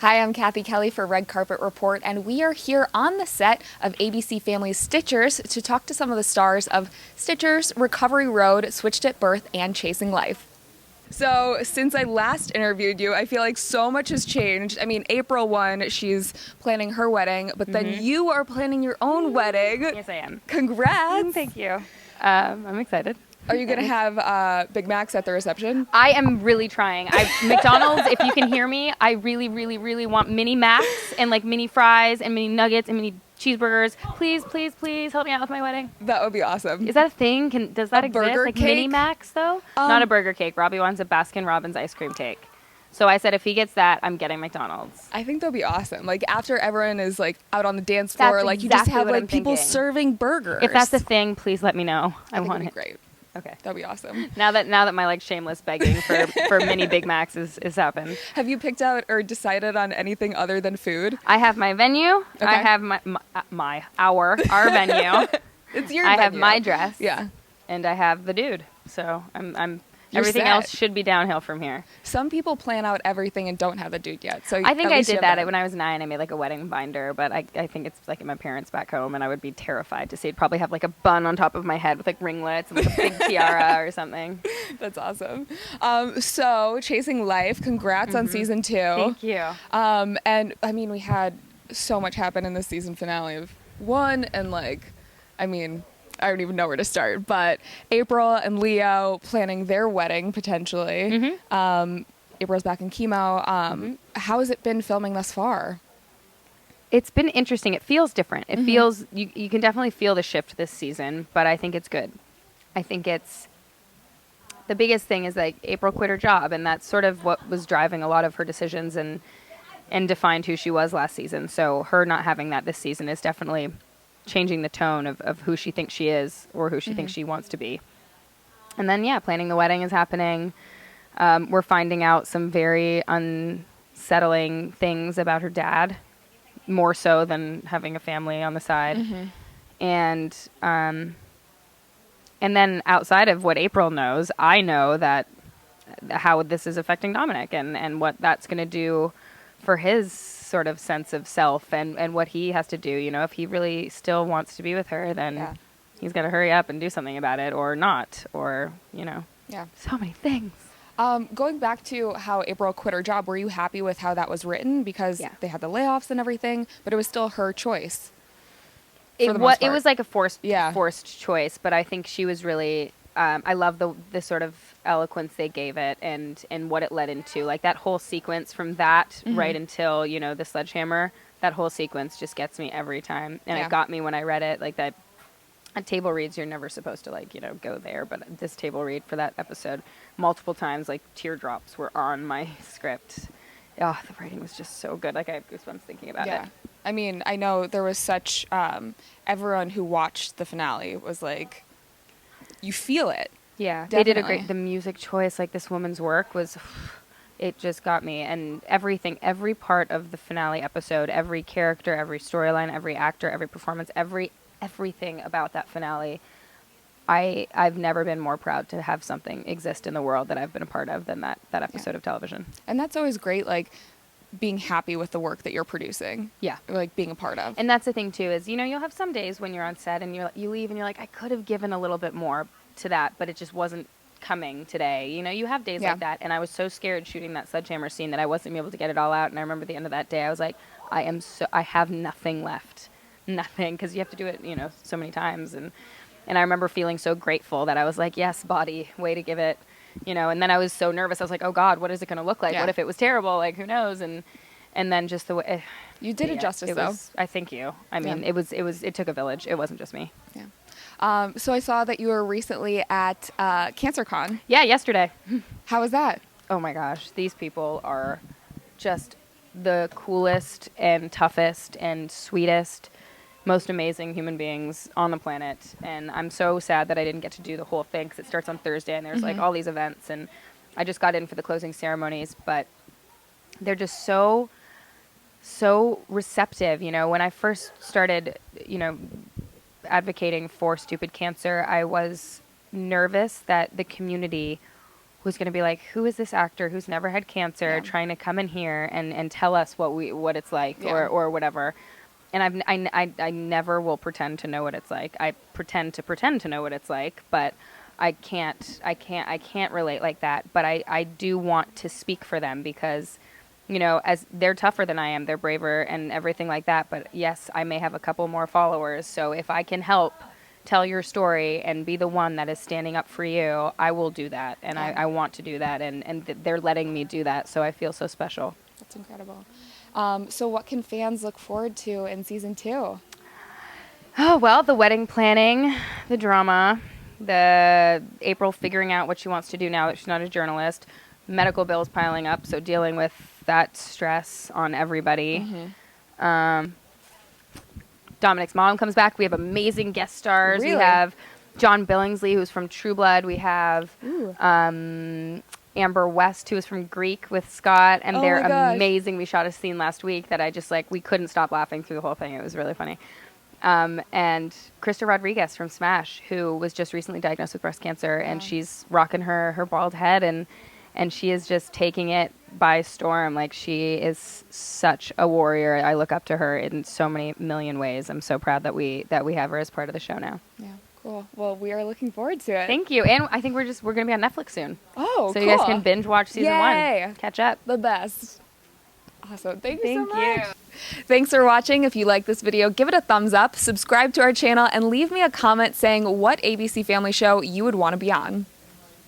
Hi, I'm Cathy Kelley for Red Carpet Report, and we are here on the set of ABC Family's Stitchers to talk to some of the stars of Stitchers, Recovery Road, Switched at Birth, and Chasing Life. So, since I last interviewed you, I feel like so much has changed. I mean, April 1, she's planning her wedding, but then you are planning your own wedding. Yes, I am. Congrats! Thank you. I'm excited. Are you going to have Big Macs at the reception? I am really trying. McDonald's, if you can hear me, I really, really, really want mini Macs and like mini fries and mini nuggets and mini cheeseburgers. Please, please, please help me out with my wedding. That would be awesome. Is that a thing? Does that exist? Burger Like cake? mini Macs though? Not a burger cake. Robbie wants a Baskin Robbins ice cream cake. So I said if he gets that, I'm getting McDonald's. I think that'll be awesome. Like after everyone is like out on the dance floor, That's like you just exactly have what like I'm people thinking. serving burgers. If that's a thing, please let me know. I think want it'd it. be great. Okay. That'd be awesome. Now that my like shameless begging for mini Big Macs is happened. Have you picked out or decided on anything other than food? I have my venue. Okay. I have our venue. It's your I have venue. my dress. Yeah. And I have the dude. So I'm You're everything set. else should be downhill from here. Some people plan out everything and don't have the dude yet. So I think at I least you did have that when I was 9. I made like a wedding binder, but I think it's like at my parents back home, and I would be terrified to see it. Probably have like a bun on top of my head with like ringlets and like a big tiara or something. That's awesome. So Chasing Life, congrats on season 2. Thank you. And I mean, we had so much happen in the season finale of 1, and like, I mean, I don't even know where to start, but April and Leo planning their wedding potentially. April's back in chemo. How has it been filming thus far? It's been interesting. It feels different. It feels, you can definitely feel the shift this season, but I think it's good. I think it's, the biggest thing is like April quit her job, and that's sort of what was driving a lot of her decisions and defined who she was last season. So her not having that this season is definitely changing the tone of who she thinks she is or who she thinks she wants to be. And then, yeah, planning the wedding is happening. We're finding out some very unsettling things about her dad, more so than having a family on the side. And then outside of what April knows, I know that how this is affecting Dominic and what that's going to do for his sort of sense of self and what he has to do. You know, if he really still wants to be with her, then he's got to hurry up and do something about it, or not, or, you know, so many things. Going back to how April quit her job, were you happy with how that was written? Because they had the layoffs and everything, but it was still her choice. It was like a forced choice, but I think she was really, I love the sort of eloquence they gave it and what it led into. Like that whole sequence from that right until, you know, the sledgehammer, that whole sequence just gets me every time. And it got me when I read it. Like that, at table reads, you're never supposed to like, you know, go there. But this table read for that episode, multiple times, like teardrops were on my script. Oh, the writing was just so good. Like I have goosebumps thinking about it. I mean, I know there was such, everyone who watched the finale was like, you feel it. Yeah, definitely. They did a great, the music choice, like this woman's work was, it just got me. And everything, every part of the finale episode, every character, every storyline, every actor, every performance, everything about that finale, I've never been more proud to have something exist in the world that I've been a part of than that episode of television. And that's always great, like being happy with the work that you're producing. Yeah. Like being a part of. And that's the thing too, is, you know, you'll have some days when you're on set and you leave and you're like, I could have given a little bit more to that, but it just wasn't coming today. You know, you have days like that. And I was so scared shooting that sledgehammer scene that I wasn't able to get it all out. And I remember at the end of that day, I was like, I have nothing left. Nothing. Because you have to do it, you know, so many times. And I remember feeling so grateful that I was like, yes, body, way to give it, you know. And then I was so nervous. I was like, oh God, what is it going to look like? What if it was terrible? Like, who knows? And then just the way you did it justice, though. I thank you. I mean, it took a village. It wasn't just me. Yeah. So I saw that you were recently at CancerCon. Yeah, yesterday. How was that? Oh my gosh, these people are just the coolest and toughest and sweetest, most amazing human beings on the planet. And I'm so sad that I didn't get to do the whole thing because it starts on Thursday and there's like all these events. And I just got in for the closing ceremonies, but they're just so receptive. You know, when I first started, you know, advocating for stupid cancer, I was nervous that the community who's going to be like, who is this actor who's never had cancer trying to come in here and tell us what it's like or whatever. And I never will pretend to know what it's like. I pretend to know what it's like, but I can't relate like that. But I do want to speak for them because, you know, as they're tougher than I am, they're braver and everything like that. But yes, I may have a couple more followers. So if I can help tell your story and be the one that is standing up for you, I will do that. And I want to do that. And they're letting me do that. So I feel so special. That's incredible. So what can fans look forward to in season 2? Oh, well, the wedding planning, the drama, the April figuring out what she wants to do now that she's not a journalist, medical bills piling up, so dealing with that stress on everybody. Dominic's mom comes back. We have amazing guest stars. Really? We have John Billingsley, who's from True Blood. We have Amber West, who is from Greek with Scott, and they're amazing. We shot a scene last week that I just we couldn't stop laughing through the whole thing. It was really funny. And Krista Rodriguez from Smash, who was just recently diagnosed with breast cancer, and she's rocking her bald head, and she is just taking it by storm. Like, she is such a warrior. I look up to her in so many million ways. I'm so proud that we have her as part of the show now. Yeah. Cool. Well, we are looking forward to it. Thank you. And I think we're going to be on Netflix soon. Oh, so cool. You guys can binge watch season 1. Catch up. The best. Awesome. Thank you so much. Thanks for watching. If you like this video, give it a thumbs up, subscribe to our channel, and leave me a comment saying what ABC Family show you would want to be on.